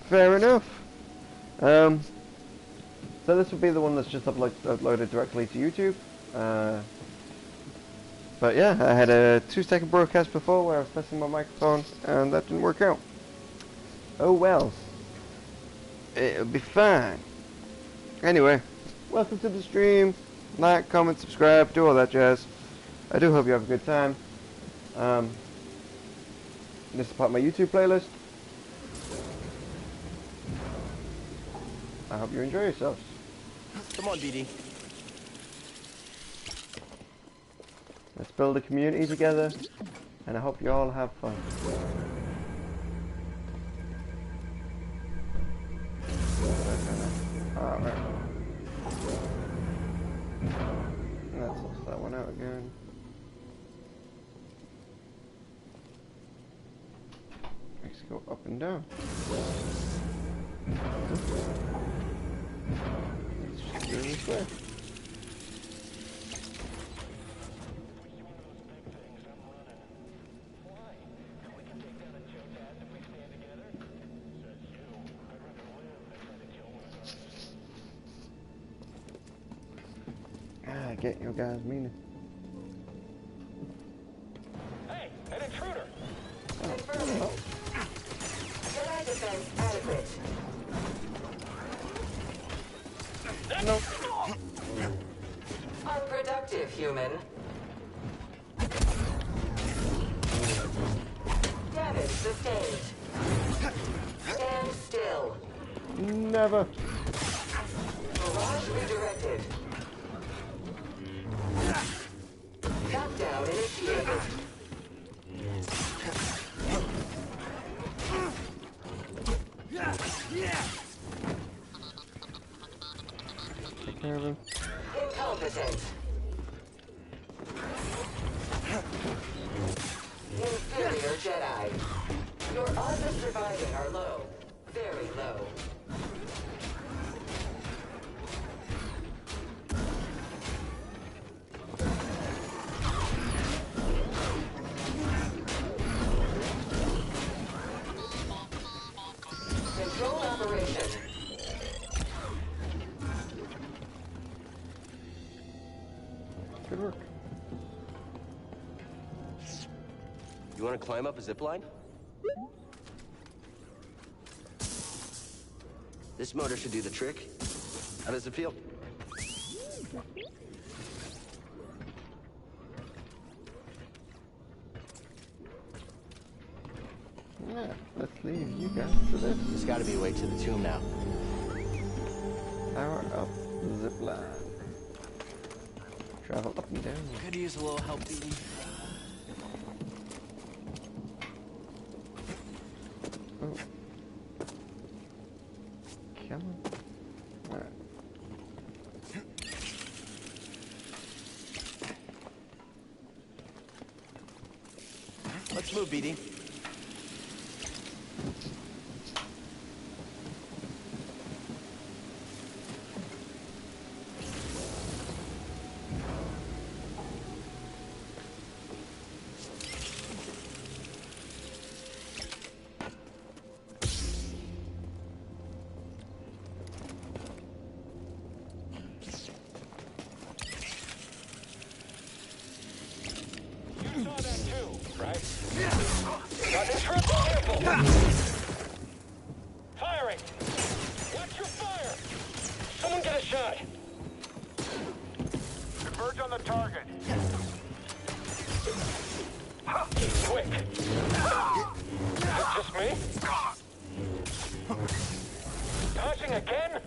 Fair enough. So this will be the one that's just uploaded directly to YouTube. But yeah, I had a 2-second broadcast before where I was testing my microphone and that didn't work out. Oh well. It'll be fine. Anyway, welcome to the stream. Like, comment, subscribe, do all that jazz. I do hope you have a good time. This is part of my YouTube playlist. I hope you enjoy yourselves. Come on, BD. Let's build a community together, and I hope you all have fun. Alright. Let's toss that one out again. Makes it go up and down. Let's just do it this way. Get your guys' meaning. Hey, an intruder! Oh. Jedi defense adequate. No. Unproductive, human. Damage sustained. Stand still. Never. Barrage redirected. Countdown initiated. Take care of him. Incompetent. Inferior Jedi. Your odds of surviving are low. Very low. Control operation. Good work. You want to climb up a zip line? This motor should do the trick. How does it feel? Yeah, let's leave you guys to this. There's got to be a way to the tomb now. Power up zip line. Travel up and down. Could use a little help, BD. Oh. Come on. Alright. Let's move, BD. You saw that too, right? Got an intruder careful! Firing! Watch your fire! Someone get a shot! Converge on the target. Quick! Is it just me? Dodging again?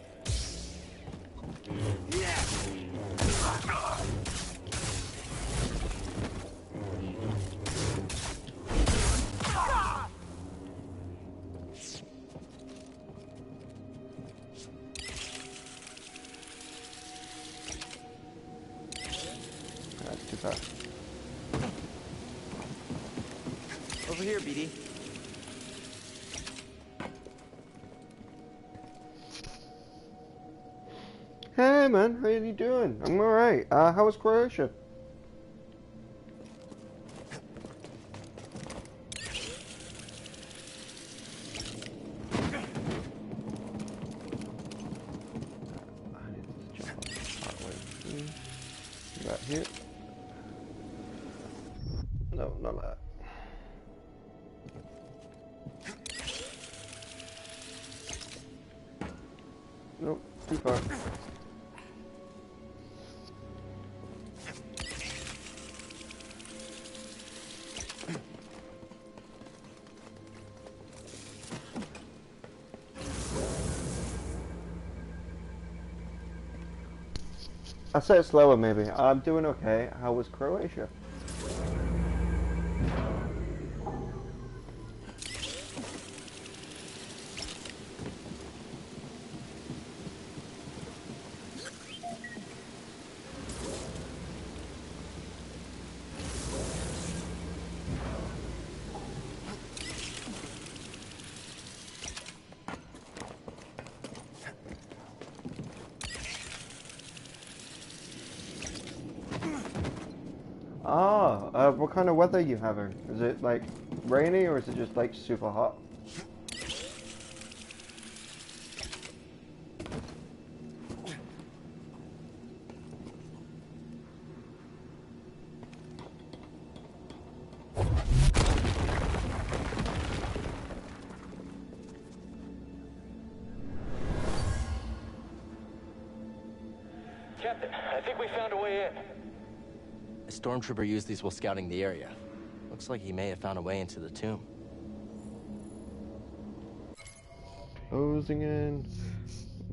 That's too fast. Over here, BD. Hey man, how you doing? I'm alright. How was Croatia? here. No, not that. Nope, too far. I say it slower maybe. I'm doing okay. How was Croatia? What kind of weather are you having? Is it like rainy or is it just like super hot? Captain, I think we found a way in. A stormtrooper used these while scouting the area. Looks like he may have found a way into the tomb. Closing in.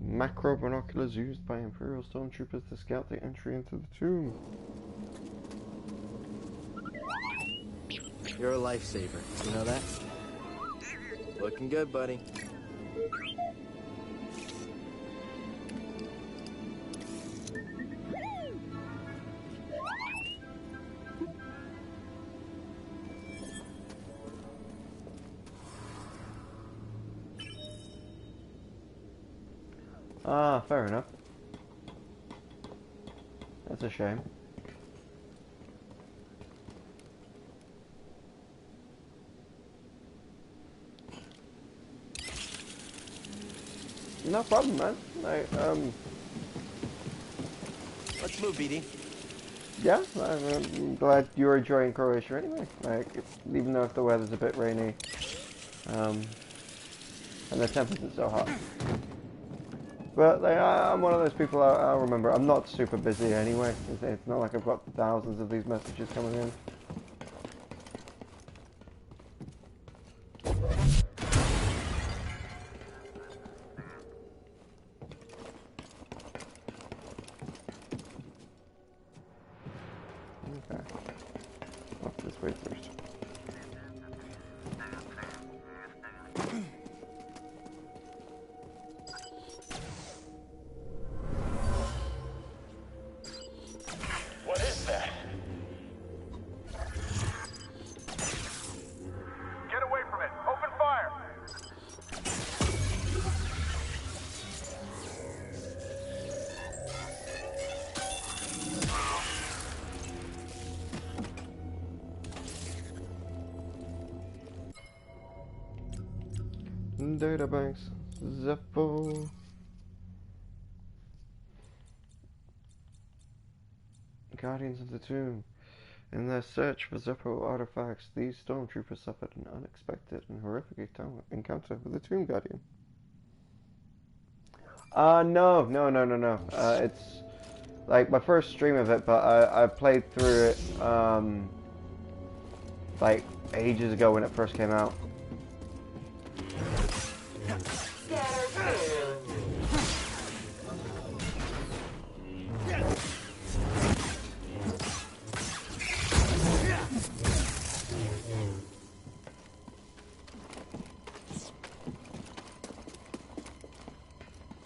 Macro binoculars used by Imperial stormtroopers to scout the entry into the tomb. You're a lifesaver. You know that? Looking good, buddy. Ah, fair enough. That's a shame. No problem, man. Let's move, BD. Yeah, I'm glad you're enjoying Croatia anyway. Even though if the weather's a bit rainy, and the temp isn't so hot. But I'm one of those people, I'll remember, I'm not super busy anyway. It's not like I've got thousands of these messages coming in. Okay. What's this way first? What is that? Get away from it! Open fire! Databanks. Zeppo. Guardians of the Tomb. In their search for Zeppo artifacts, these stormtroopers suffered an unexpected and horrific encounter with the Tomb Guardian. No. It's like my first stream of it, but I played through it like ages ago when it first came out.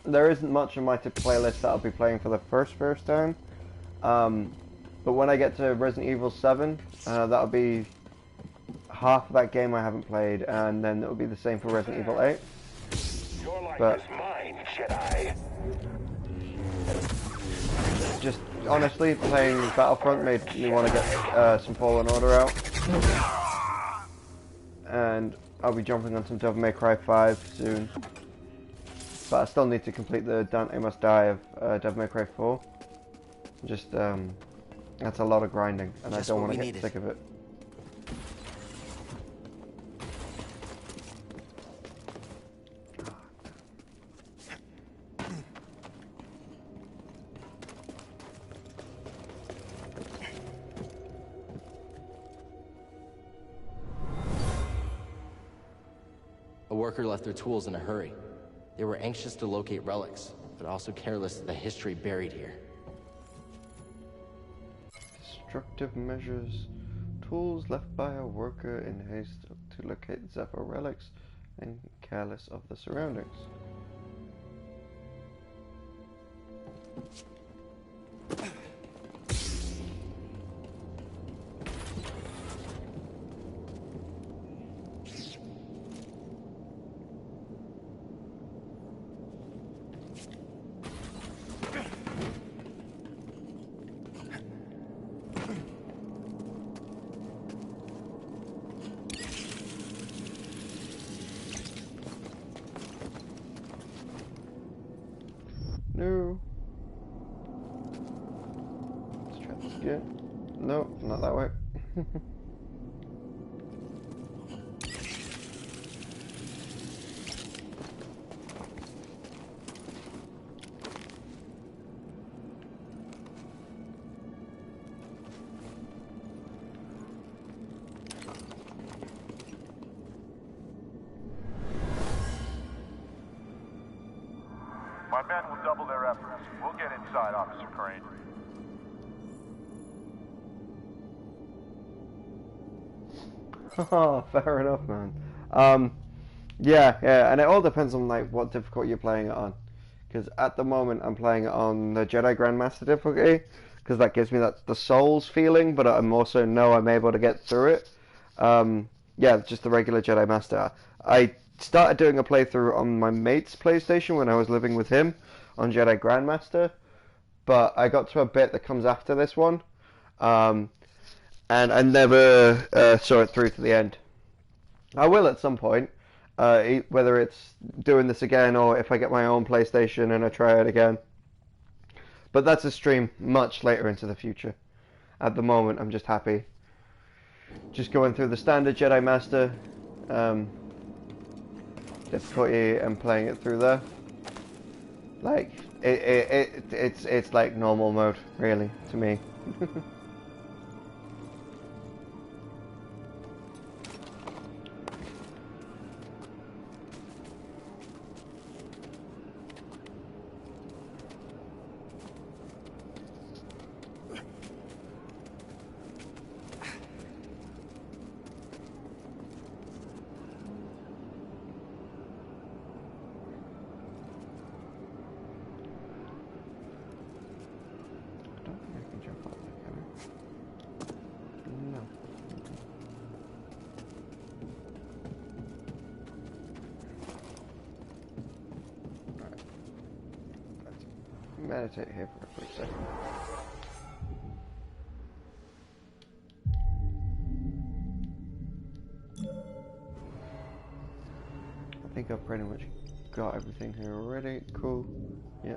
There isn't much on my playlist that I'll be playing for the first time, but when I get to Resident Evil 7, that'll be half of that game I haven't played, and then it'll be the same for Resident Evil 8. Your life But is mine, Jedi. just honestly, playing Battlefront made me want to get some Fallen Order out, and I'll be jumping on some Devil May Cry 5 soon. But I still need to complete the Dante Must Die of Devil May Cry 4. Just That's a lot of grinding, and Just I don't what want to we get needed. sick of it. A worker left their tools in a hurry. They were anxious to locate relics, but also careless of the history buried here. Destructive measures. Tools left by a worker in haste to locate Zephyr relics and careless of the surroundings. No. Let's try this again. No, not that way. My men will double their efforts. We'll get inside, Officer Crane. Haha, fair enough, man. Yeah, and it all depends on like what difficulty you're playing it on. Because at the moment I'm playing it on the Jedi Grandmaster difficulty, because that gives me that the Souls feeling, but I'm also know I'm able to get through it. Yeah, just the regular Jedi Master. I started doing a playthrough on my mate's PlayStation when I was living with him on Jedi Grandmaster, but I got to a bit that comes after this one, and I never saw it through to the end. I will at some point, whether it's doing this again or if I get my own PlayStation and I try it again. But that's a stream much later into the future. At the moment, I'm just happy. Just going through the standard Jedi Master difficulty and playing it through there. Like it's like normal mode, really, to me. Meditate here for a quick second. I think I've pretty much got everything here already. Cool. Yeah.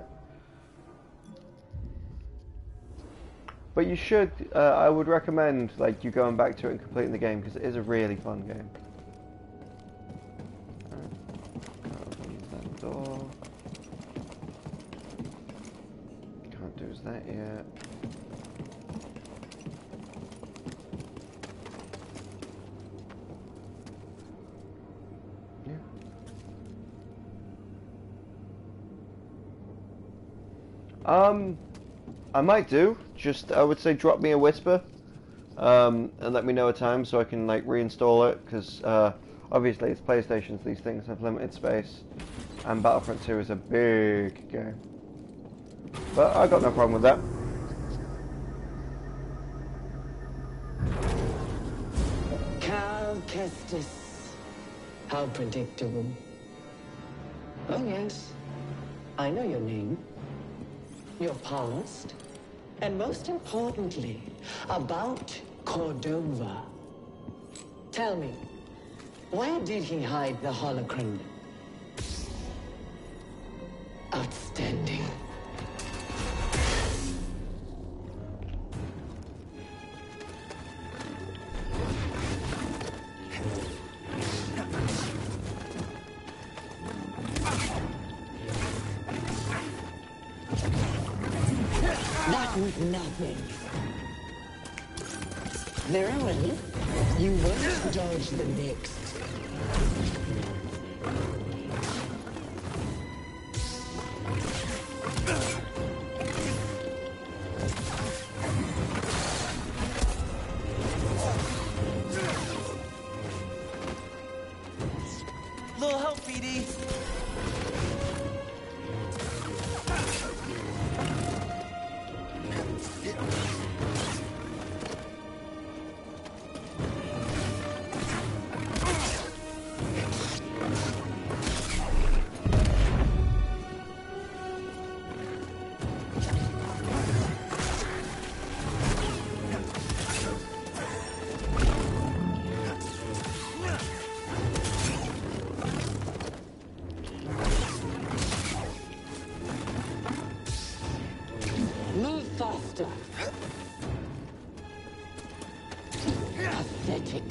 But you should, I would recommend like you going back to it and completing the game because it is a really fun game. Can't open that door. Can't do that yet. I might do. Just, I would say drop me a whisper, and let me know a time so I can like reinstall it, because obviously it's PlayStations, these things have limited space, and Battlefront 2 is a big game. But I got no problem with that. Cal Kestis. How predictable. Oh yes, I know your name, your past, and most importantly, about Cordova. Tell me, where did he hide the holocron? Outstanding. with nothing. Very well. You won't dodge the next. Little help, BD. Move faster. Pathetic.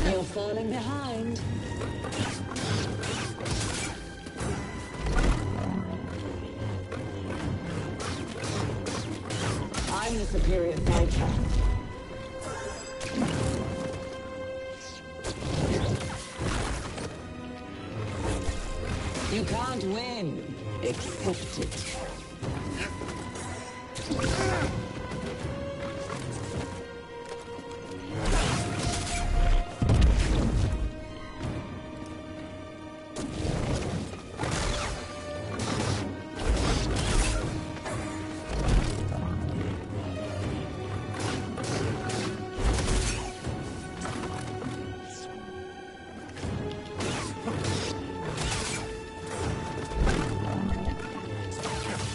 You're falling behind. I'm the superior fighter. You can't win. Accept it.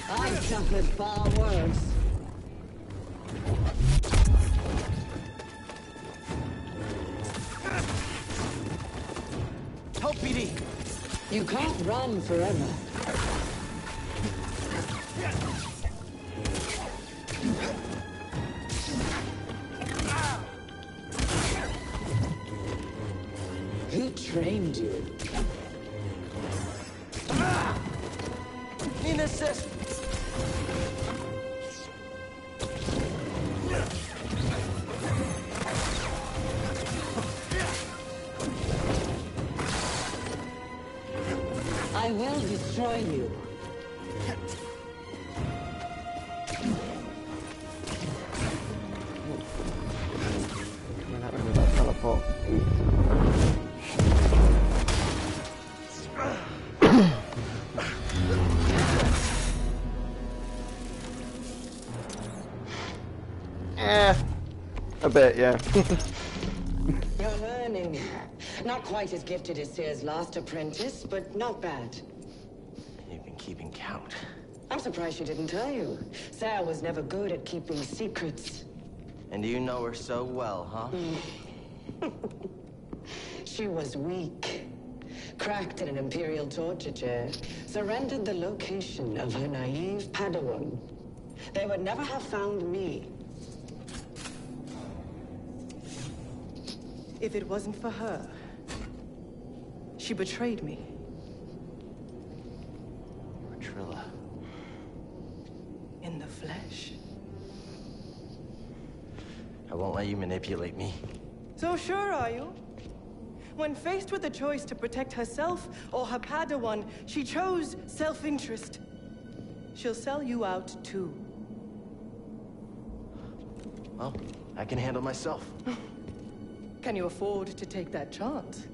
I've suffered far worse. Help, BD. You can't run forever. Who trained you? Need an assist. I will destroy you. What happened with that teleport? A bit, yeah. You're learning. Not quite as gifted as Seer's last apprentice, but not bad. You've been keeping count. I'm surprised she didn't tell you. Seer was never good at keeping secrets. And you know her so well, huh? She was weak. Cracked in an Imperial torture chair. Surrendered the location of her naive Padawan. They would never have found me. If it wasn't for her, she betrayed me. Trilla. In the flesh. I won't let you manipulate me. So sure are you? When faced with a choice to protect herself or her Padawan, she chose self-interest. She'll sell you out too. Well, I can handle myself. Can you afford to take that chance?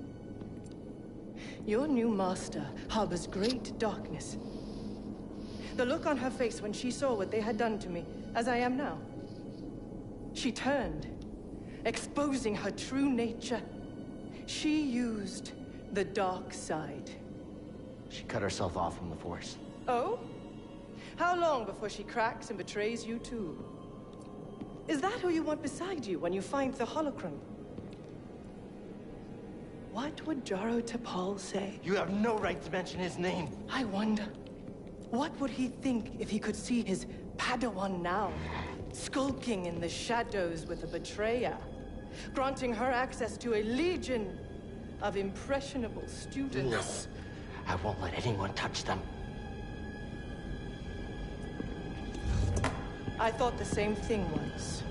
Your new master harbors great darkness. The look on her face when she saw what they had done to me, as I am now. She turned, exposing her true nature. She used the dark side. She cut herself off from the Force. Oh? How long before she cracks and betrays you too? Is that who you want beside you when you find the holocron? What would Jaro Tapal say? You have no right to mention his name. I wonder, what would he think if he could see his Padawan now, skulking in the shadows with a betrayer, granting her access to a legion of impressionable students? I won't let anyone touch them. I thought the same thing once.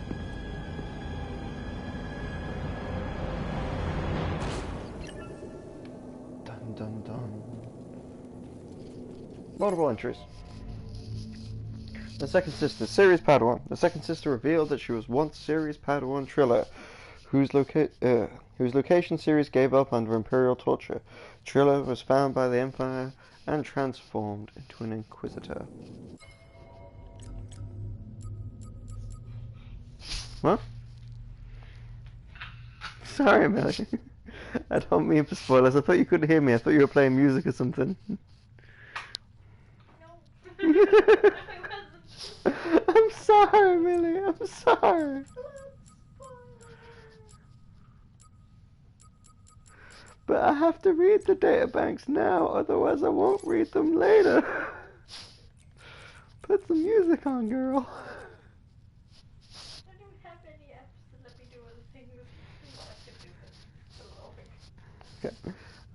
Dun dun dun. Multiple entries. The second sister, Sirius Padawan. The second sister revealed that she was once Sirius Padawan Trilla, whose location Sirius gave up under Imperial torture. Trilla was found by the Empire and transformed into an Inquisitor. What? Sorry, Melody. I don't mean for spoilers. I thought you couldn't hear me. I thought you were playing music or something. No. I'm sorry, Millie. I'm sorry. But I have to read the databanks now, otherwise I won't read them later. Put some music on, girl. I don't have any apps to let me do other things. I can do this.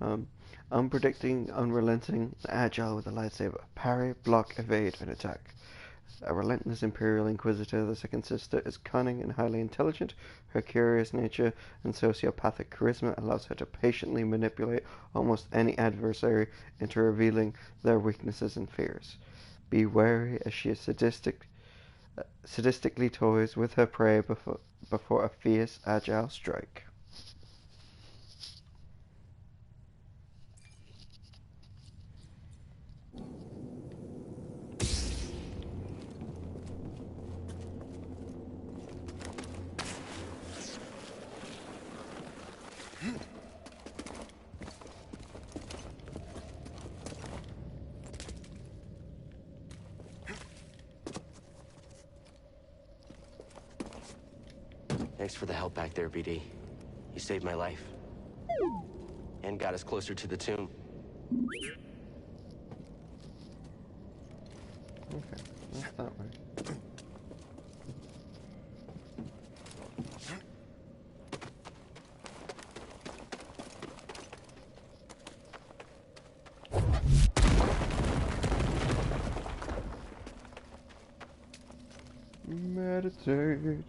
Okay. Unpredicting, unrelenting, agile with a lightsaber. Parry, block, evade, and attack. A relentless Imperial Inquisitor, the second sister is cunning and highly intelligent. Her curious nature and sociopathic charisma allows her to patiently manipulate almost any adversary into revealing their weaknesses and fears. Be wary as she is sadistically toys with her prey before a fierce, agile strike. Thanks for the help back there, BD. You saved my life. And got us closer to the tomb. Okay, that's that way. Meditate.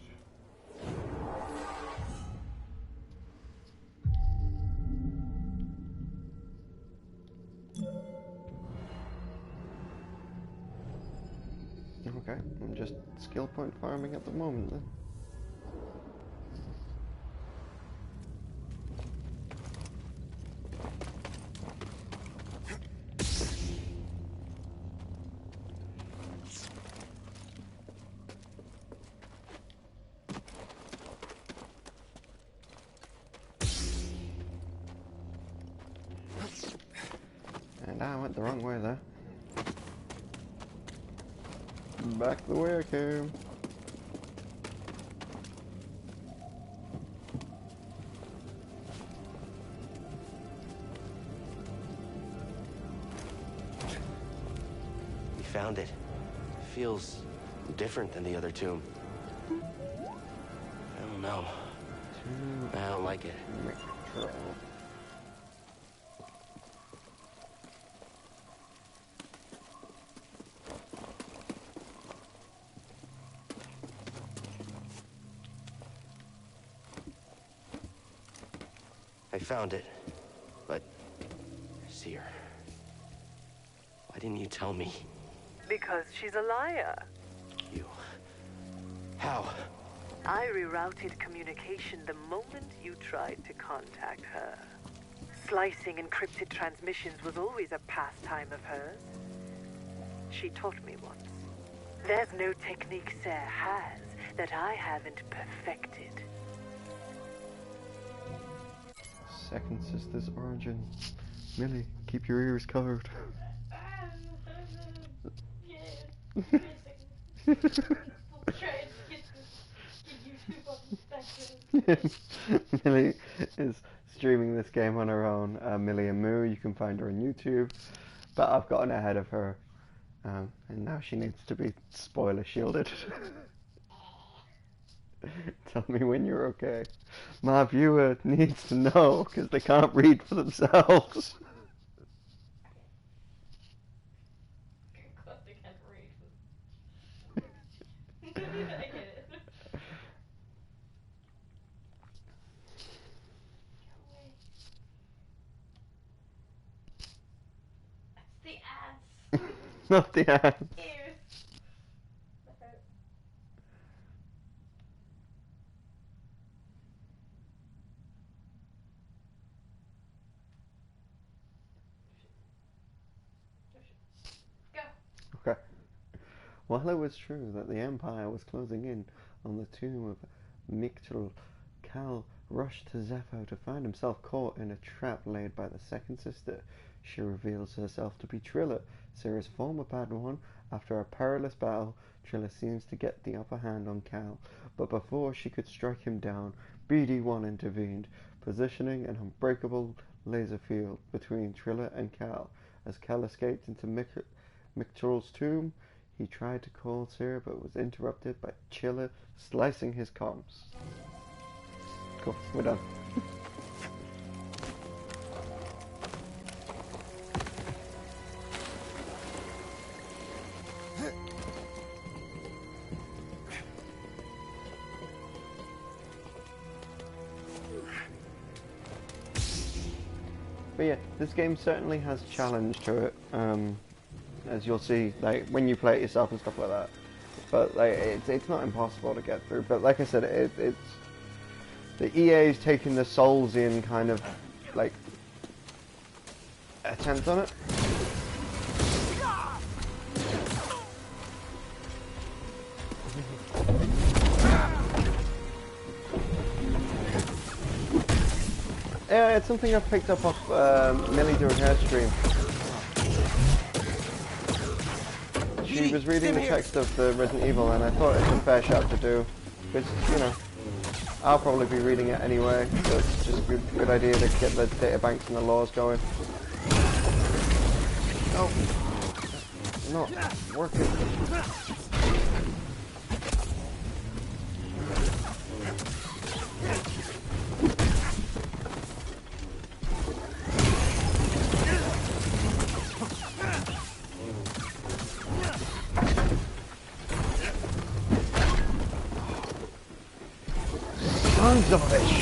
Okay, I'm just skill point farming at the moment then. And I went the wrong way there. Back the way I came. We found it. Feels different than the other tomb. I don't know. I don't like it. I found it, but I see her. Why didn't you tell me? Because she's a liar. You. How? I rerouted communication the moment you tried to contact her. Slicing encrypted transmissions was always a pastime of hers. She taught me once. There's no technique Sarah has that I haven't perfected. Second sister's origin. Millie, keep your ears covered. Millie is streaming this game on her own. Millie and Moo, you can find her on YouTube. But I've gotten ahead of her. And now she needs to be spoiler shielded. Tell me when you're okay. My viewer needs to know because they can't read for themselves. Because they can't read. Not the hand. Ew. Go. Okay. While it was true that the Empire was closing in on the tomb of Mictral, Cal rushed to Zepho to find himself caught in a trap laid by the second sister. She reveals herself to be Trilla, Sera's former Padawan. After a perilous battle, Trilla seems to get the upper hand on Cal, but before she could strike him down, BD-1 intervened, positioning an unbreakable laser field between Trilla and Cal. As Cal escaped into Mictral's tomb, he tried to call Sera but was interrupted by Trilla slicing his comms. Cool, we're done. But yeah, this game certainly has challenge to it, as you'll see, like when you play it yourself and stuff like that. But like, it's not impossible to get through. But like I said, it's the EA is taking the Soulsian kind of like attempt on it. Yeah, it's something I've picked up off Millie during her stream. She was reading the text of the Resident Evil, and I thought it's a fair shout to do, because, you know, I'll probably be reading it anyway, so it's just a good idea to get the data banks and the laws going. Oh, not working. Sons of a bitch!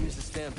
Use the stem.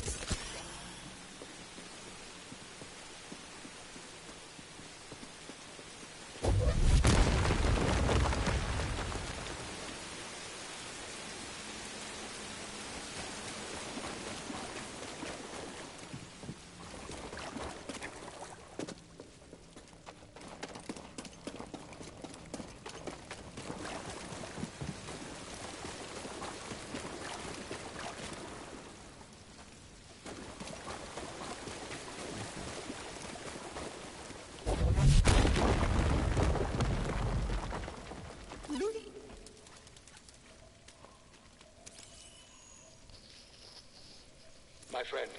My friend,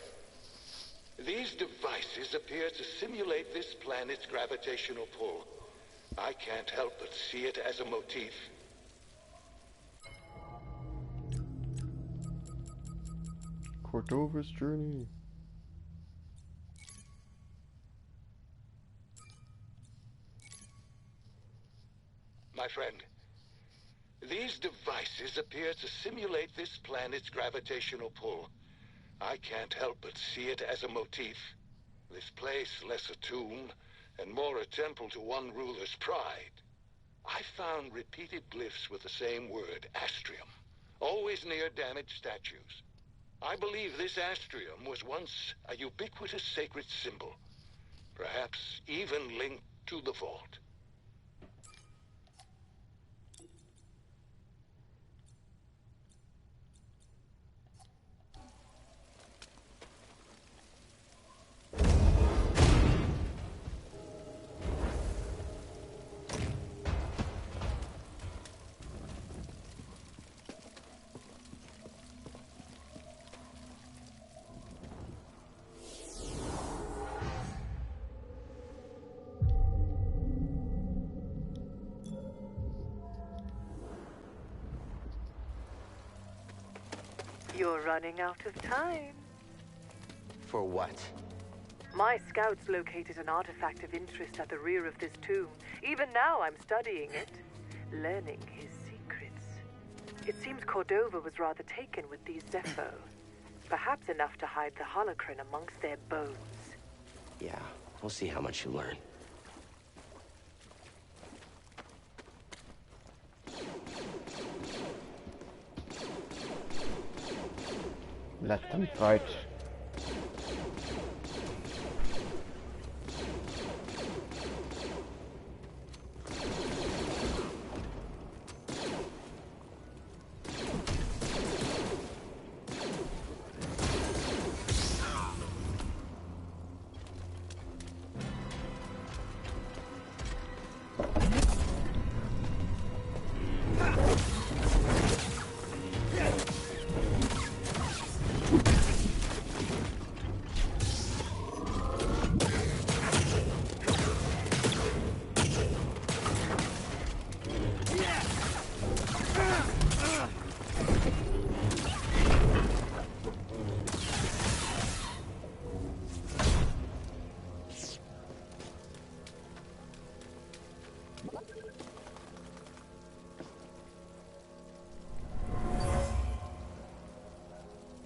these devices appear to simulate this planet's gravitational pull. I can't help but see it as a motif. Cordova's journey. My friend, these devices appear to simulate this planet's gravitational pull. I can't help but see it as a motif. This place less a tomb, and more a temple to one ruler's pride. I found repeated glyphs with the same word, astrium, always near damaged statues. I believe this astrium was once a ubiquitous sacred symbol, perhaps even linked to the vault. You're running out of time. For what? My scouts located an artifact of interest at the rear of this tomb. Even now I'm studying it, learning his secrets. It seems Cordova was rather taken with these Zepho. Perhaps enough to hide the holocron amongst their bones. Yeah, we'll see how much you learn. Let them fight.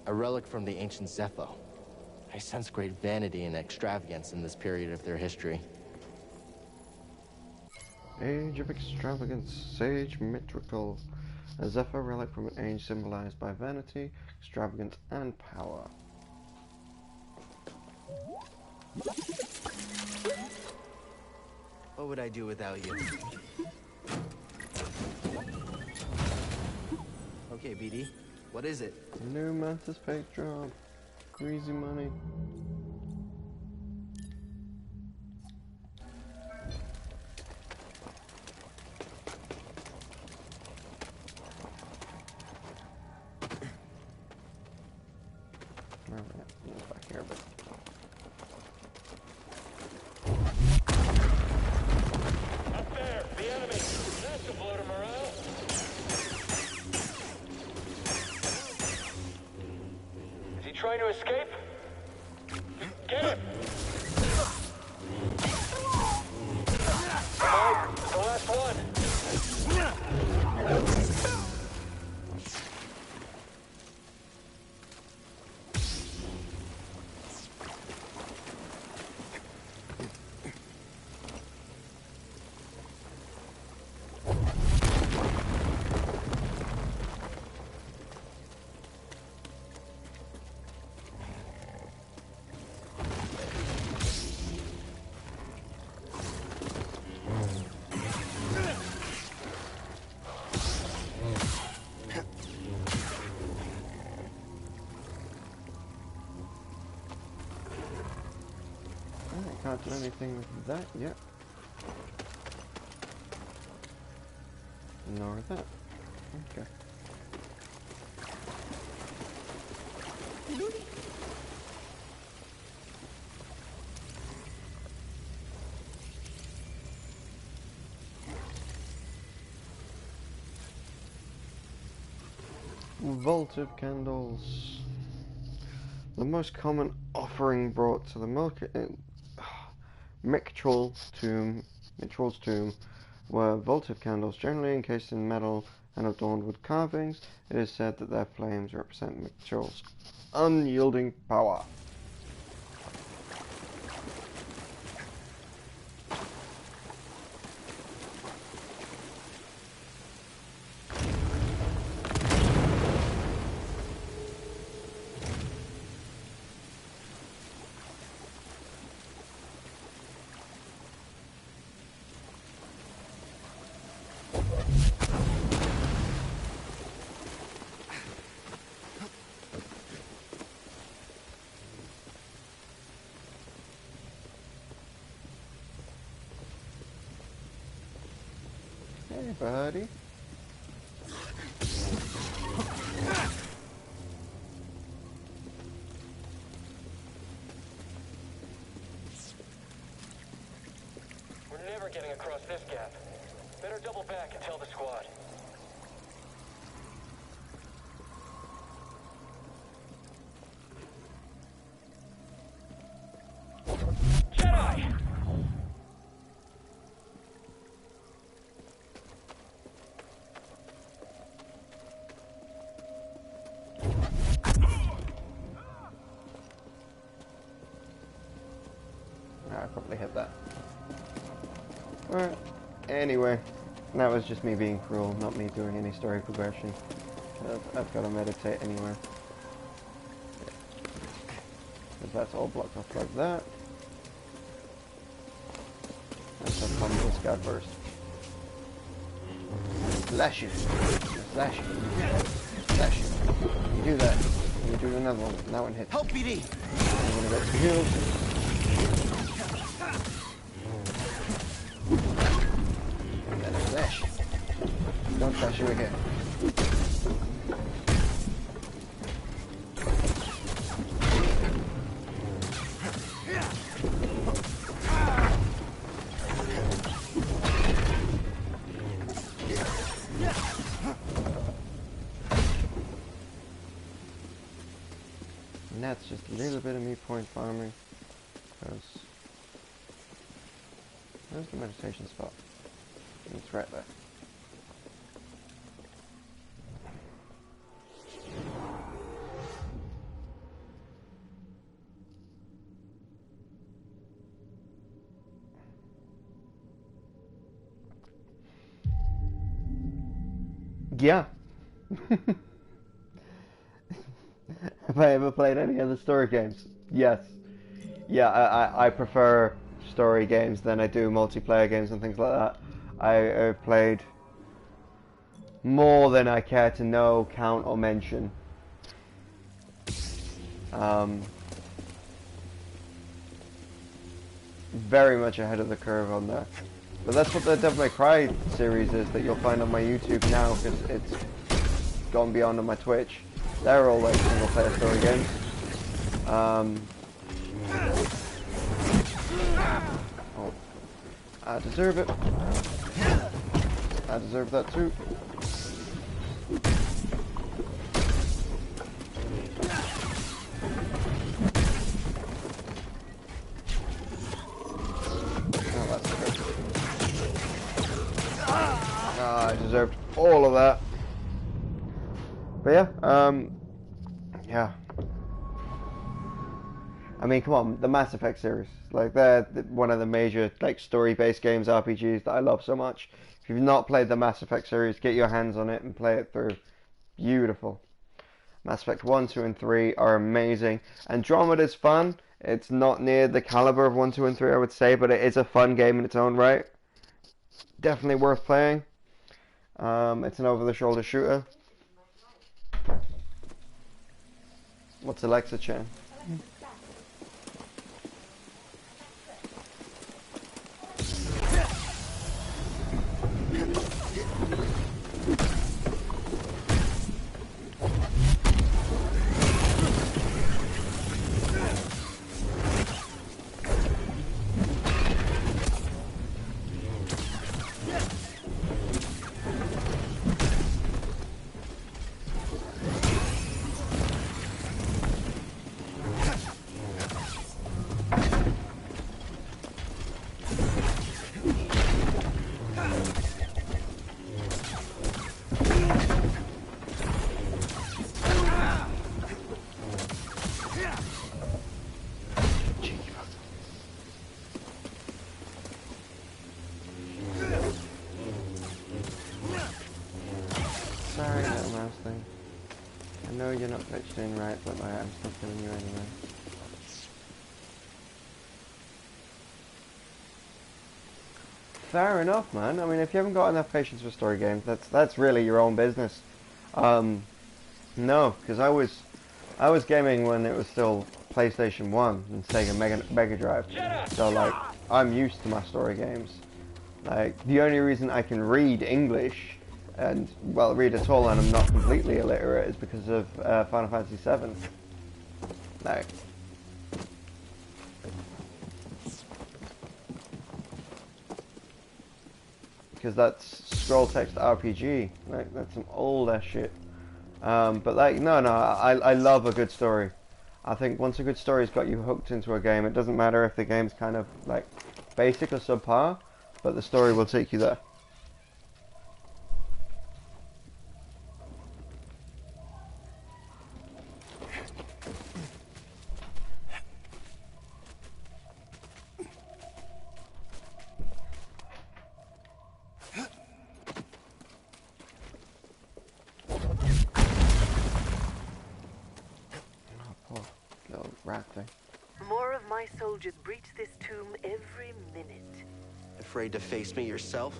A relic from the ancient Zepho. I sense great vanity and extravagance in this period of their history. Age of extravagance, sage metrical. A Zephyr relic from an age symbolized by vanity, extravagance, and power. What would I do without you? Okay, BD. What is it? New Mantis fake job. Greasy money. Back here a bit. Up there, the enemy. That's a blow to morale. Is he trying to escape? Get him! Come on, the last one. Can't do anything with that yet. Nor that. Okay. Vault of candles. The most common offering brought to the Mithral's tomb were votive candles, generally encased in metal and adorned with carvings. It is said that their flames represent Mithral's unyielding power. Hey, buddy. We're never getting across this gap. Better double back and tell the squad. Jedi! probably hit that. Alright, anyway, that was just me being cruel, not me doing any story progression. I've got to meditate anyway. Because that's all blocked off like that. Let's have fun with this guy first. Slash you. Slash you. Slash you. You do that. You do another one. That one hits. Help BD! I'm gonna get some heals. And then a slash. Don't slash you again. And that's just a little bit of me point farming, because where's the meditation spot? It's right there. Yeah. Have I ever played any other story games? Yes. Yeah, I prefer story games than I do multiplayer games and things like that. I've played more than I care to know, count, or mention. Very much ahead of the curve on that. But that's what the Devil May Cry series is that you'll find on my YouTube now, because it's gone beyond on my Twitch. They're all like single player story games. Oh, I deserve it. I deserve that too. Oh, that's good. Ah, I deserved all of that. But yeah, yeah. I mean, come on, the Mass Effect series, like they're one of the major like story-based games, RPGs that I love so much. If you've not played the Mass Effect series, get your hands on it and play it through. Beautiful. Mass Effect 1, 2, and 3 are amazing. Andromeda's fun. It's not near the caliber of 1, 2, and 3, I would say, but it is a fun game in its own right. Definitely worth playing. It's an over-the-shoulder shooter. What's Alexa Chan? Sorry, little mouse thing. I know you're not pitched in right, but I'm still killing you anyway. Fair enough, man. I mean, if you haven't got enough patience for story games, that's really your own business. No, because I was gaming when it was still PlayStation 1 and Sega Mega Drive. So like, I'm used to my story games. Like, the only reason I can read English and, well, read at all and I'm not completely illiterate is because of Final Fantasy VII. Like, because that's scroll text RPG. Like, that's some old ass shit. But like, no, I love a good story. I think once a good story's got you hooked into a game, it doesn't matter if the game's kind of like basic or subpar, but the story will take you there. rat thing. More of my soldiers breach this tomb every minute. Afraid to face me yourself?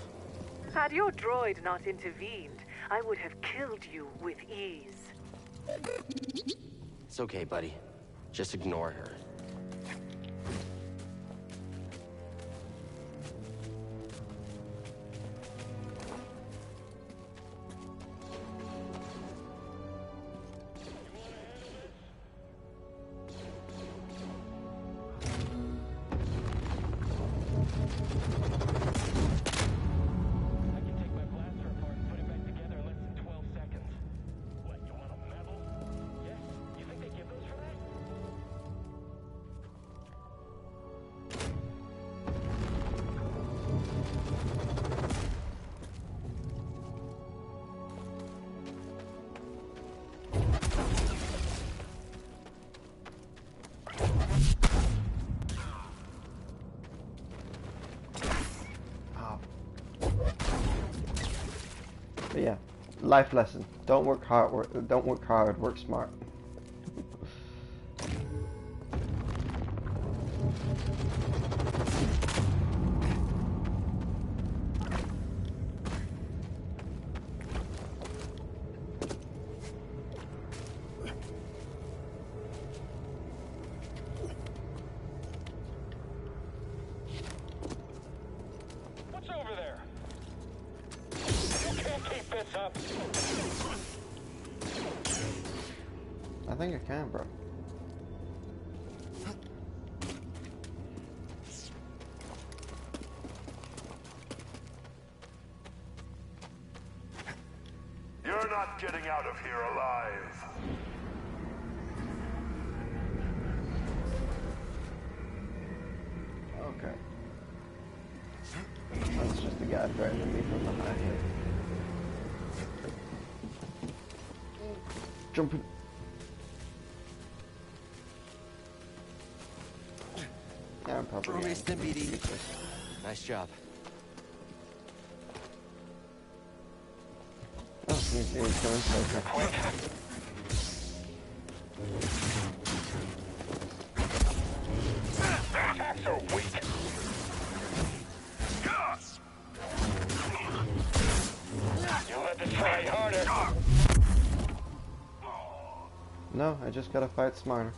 Had your droid not intervened, I would have killed you with ease. It's okay, buddy. Just ignore her. But yeah, life lesson. Don't work hard, work smart. What's over there? You can't keep this up. I think I can, bro. You're not getting out of here alive. Okay. That's just the guy threatening me from behind here. Jumping. Yeah, I'm probably Nice job. Oh, he's going so quick. Attacks are weak. You'll have to try harder. No, I just gotta fight smarter.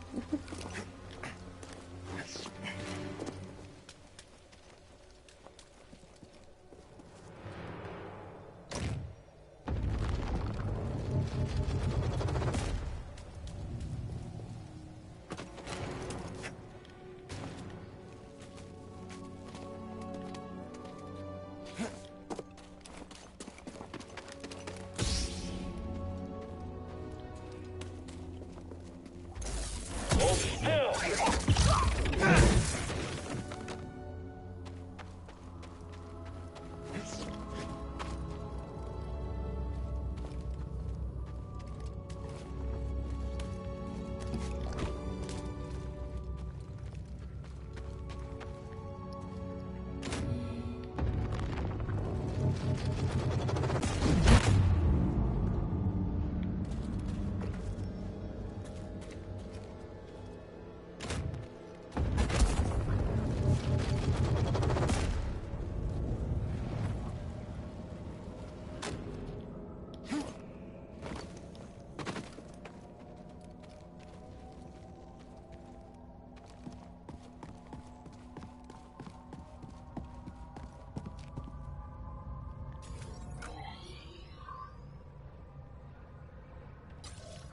Hold still.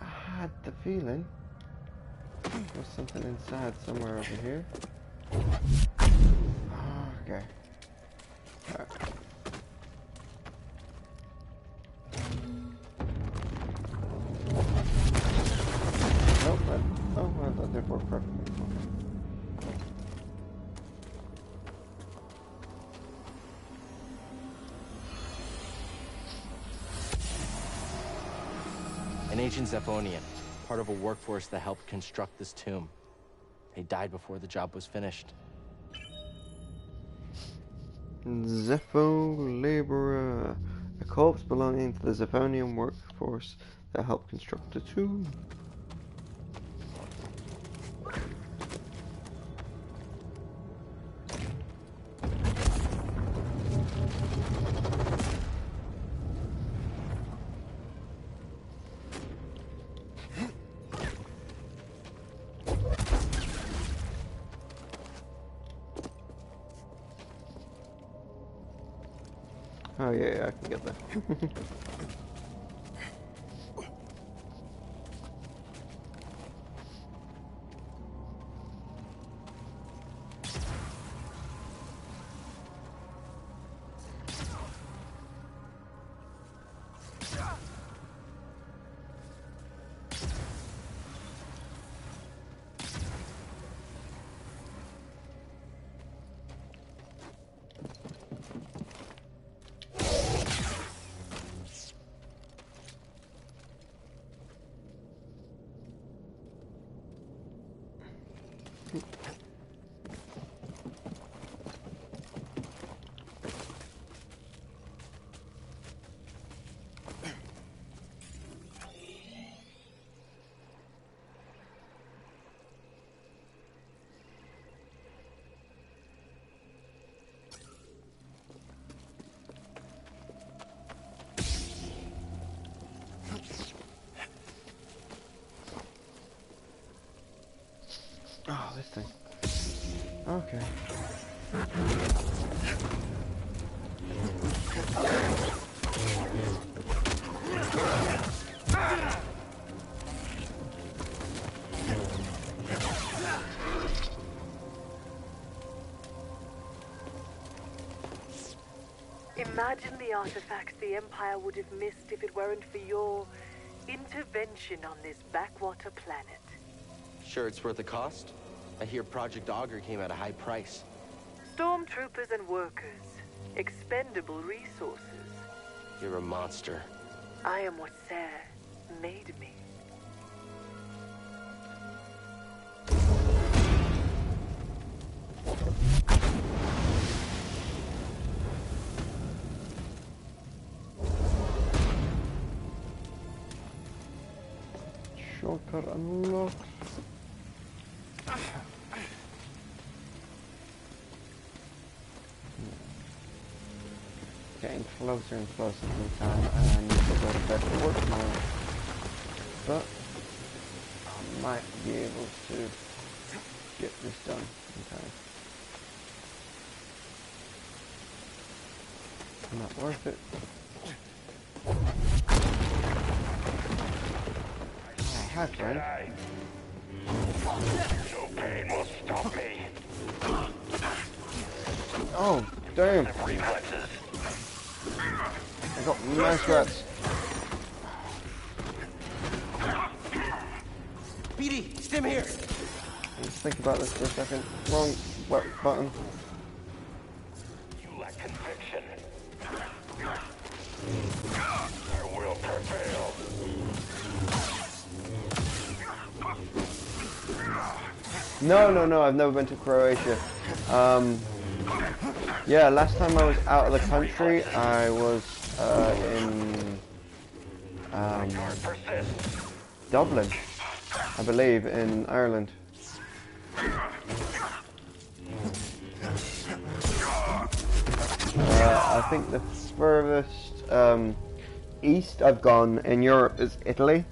I had the feeling there's something inside somewhere over here. Okay. Alright. Nope, I thought they'd work perfectly. An ancient Zephonian, part of a workforce that helped construct this tomb. They died before the job was finished. Zepho laborer, a corpse belonging to the Zephonian workforce that helped construct the tomb. Oh yeah, I can get there. Oh, this thing. Okay. Imagine the artifacts the Empire would have missed if it weren't for your intervention on this backwater planet. Sure it's worth the cost? I hear Project Augur came at a high price. Stormtroopers and workers. Expendable resources. You're a monster. I am what Sarah made me. Shortcut unlocked. Getting closer and closer to the time I need to go back to work tomorrow. But I might be able to get this done in time. Not worth it. Hi, friend. No pain will stop me. Oh, damn. Reflexes. I got nice rats. BD, stim here! Let's think about this for a second. Wrong button. You lack conviction. I will prevail. No, I've never been to Croatia. Yeah, last time I was out of the country, I was in Dublin, I believe, in Ireland. I think the furthest east I've gone in Europe is Italy.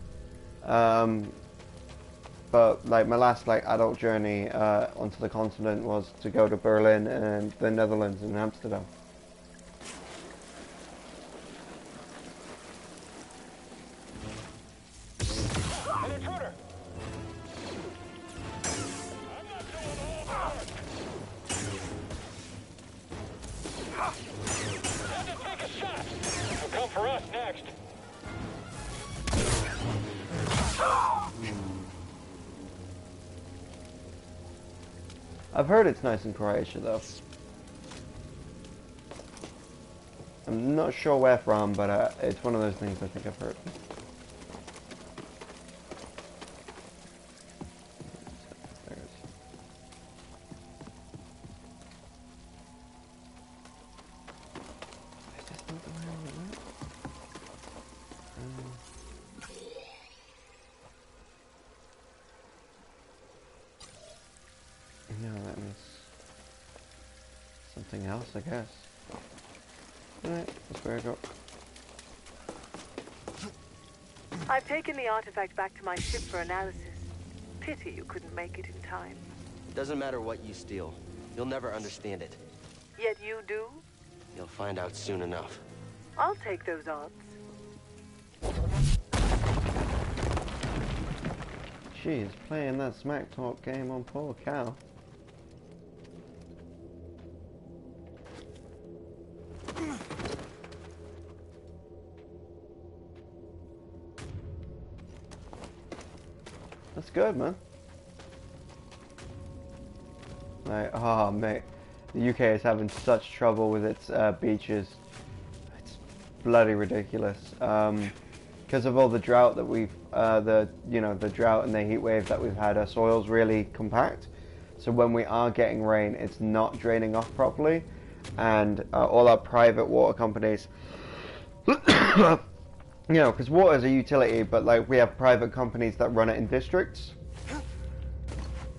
But like my last adult journey onto the continent was to go to Berlin and the Netherlands and Amsterdam. An intruder! I'm not doing all that! Time to take a shot! He'll come for us next. I've heard it's nice in Croatia though. I'm not sure where from, but it's one of those things I think I've heard. There it is. Is this not the way I went? No, that means something else, I guess. Alright, that's where I go. I've taken the artifact back to my ship for analysis. Pity you couldn't make it in time. It doesn't matter what you steal. You'll never understand it. Yet you do? You'll find out soon enough. I'll take those odds. Jeez, playing that smack talk game on poor Cal. That's good, man. Like, oh mate, the UK is having such trouble with its beaches. It's bloody ridiculous. Because of all the drought that we've, the drought and the heat wave that we've had, our soil's really compact. So when we are getting rain, it's not draining off properly, and all our private water companies, because water is a utility, but like we have private companies that run it in districts.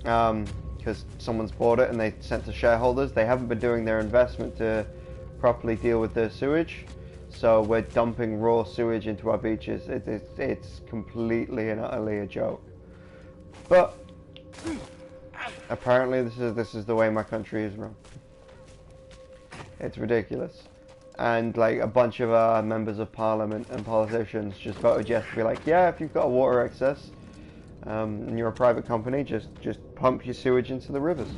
Because someone's bought it and they sent to shareholders. They haven't been doing their investment to properly deal with the sewage. So we're dumping raw sewage into our beaches. It's completely and utterly a joke. But apparently this is the way my country is run. It's ridiculous. And like a bunch of members of parliament and politicians just voted yes to be like, yeah, if you've got a water excess and you're a private company, just pump your sewage into the rivers.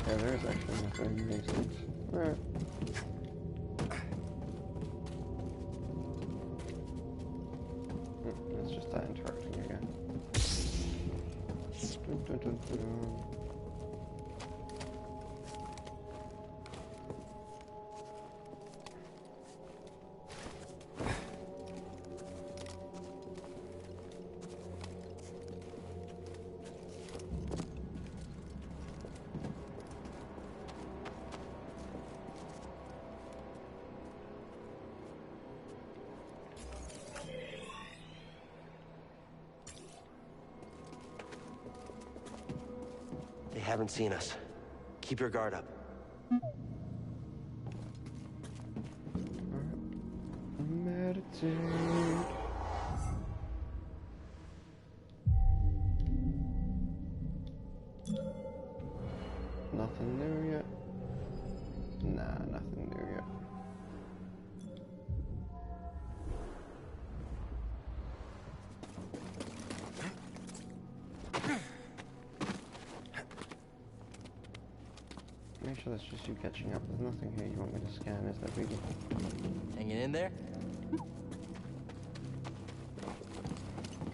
Yeah, there is actually nothing in these things. Alright. It's just that interrupting again. Dun, dun, dun, dun. They haven't seen us. Keep your guard up. Meditate. Nothing new yet? Nah, nothing new yet. Make sure that's just you catching up. There's nothing here you want me to scan, is there, Biggie? Hanging in there?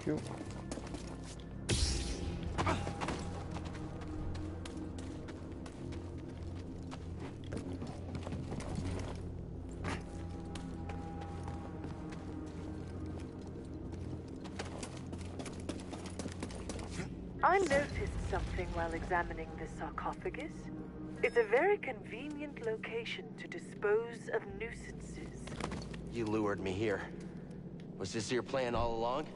Cool. I noticed something while examining the sarcophagus. It's a very convenient location to dispose of nuisances. You lured me here. Was this your plan all along?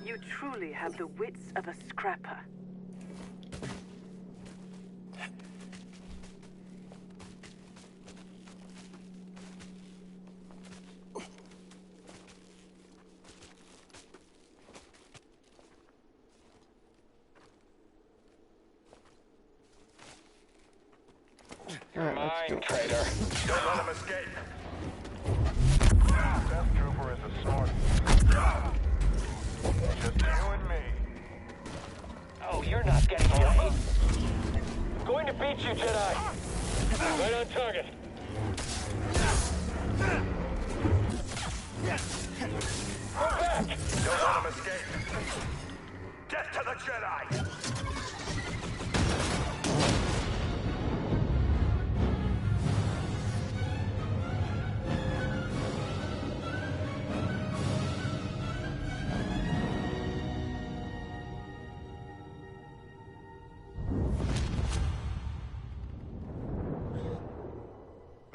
You truly have the wits of a scrapper. You're mine, traitor. Don't let him escape. Death Trooper is a sword. Just you and me. Oh, you're not getting away. Going to beat you, Jedi. Right on target. Go back. Don't let him escape. Get to the Jedi.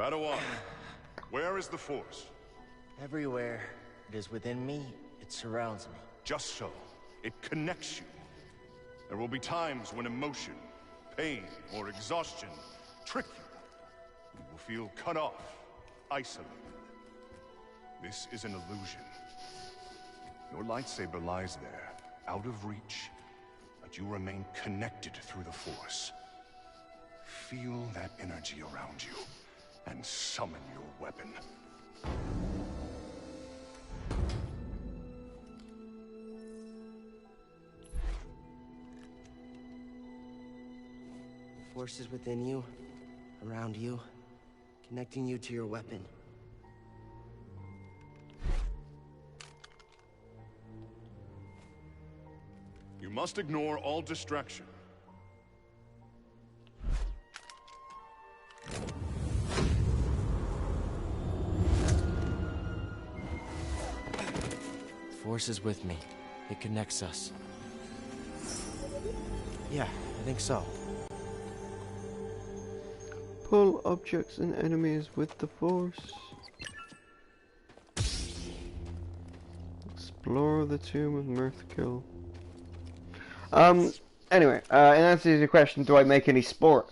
Padawan, where is the Force? Everywhere. It is within me. It surrounds me. Just so. It connects you. There will be times when emotion, pain, or exhaustion trick you. You will feel cut off, isolated. This is an illusion. Your lightsaber lies there, out of reach, but you remain connected through the Force. Feel that energy around you, and summon your weapon. The Force is within you, around you, connecting you to your weapon. You must ignore all distraction. The Force is with me. It connects us. Yeah, I think so. Pull objects and enemies with the Force. Explore the tomb of Mirthkill. Anyway, in answer to your question, do I make any sport?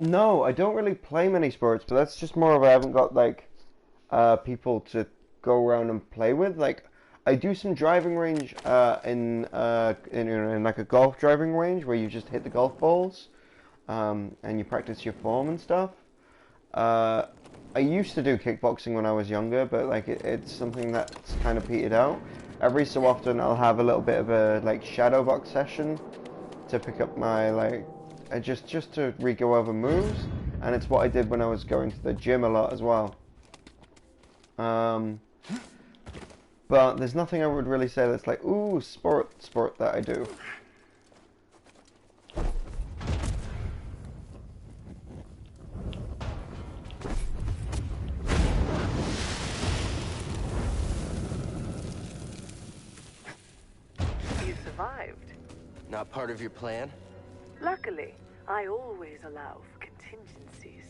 No, I don't really play many sports, but that's just more of I haven't got, like, people to go around and play with. Like, I do some driving range, in like a golf driving range where you just hit the golf balls, and you practice your form and stuff. I used to do kickboxing when I was younger, but like it's something that's kind of petered out. Every so often I'll have a little bit of a like shadow box session to pick up my like just to re-go over moves, and it's what I did when I was going to the gym a lot as well. But there's nothing I would really say that's like ooh sport that I do. Not part of your plan? Luckily, I always allow for contingencies.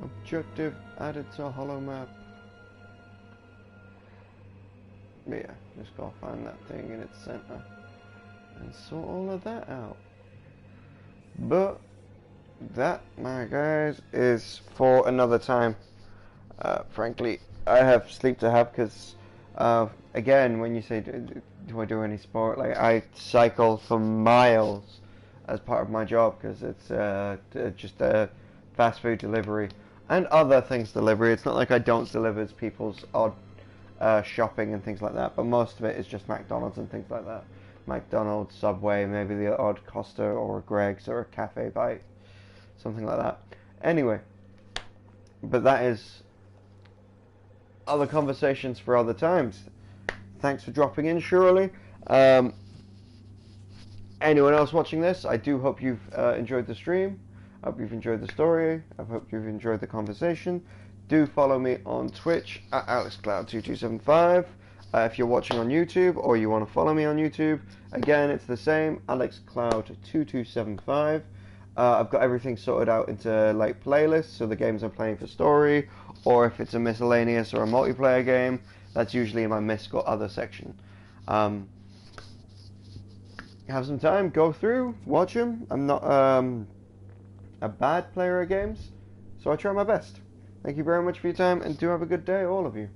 Objective added to holo map. But yeah, just gotta find that thing in its center and sort all of that out. But that, my guys, is for another time. Frankly, I have sleep to have because, again, when you say, do I do any sport? Like, I cycle for miles as part of my job because it's just a fast food delivery and other things delivery. It's not like I don't deliver people's odd shopping and things like that, but most of it is just McDonald's and things like that. McDonald's, Subway, maybe the odd Costa or a Greg's or a Cafe Bite, something like that. Anyway, but that is other conversations for other times. Thanks for dropping in, Shirley. Anyone else watching this, I do hope you've enjoyed the stream. I hope you've enjoyed the story. I hope you've enjoyed the conversation. Do follow me on Twitch at AlexCloud2275. If you're watching on YouTube or you want to follow me on YouTube, again, it's the same, AlexCloud2275. I've got everything sorted out into like playlists, so the games I'm playing for story, or if it's a miscellaneous or a multiplayer game, that's usually in my misc or other section. Have some time, go through, watch them. I'm not a bad player of games, so I try my best. Thank you very much for your time, and do have a good day, all of you.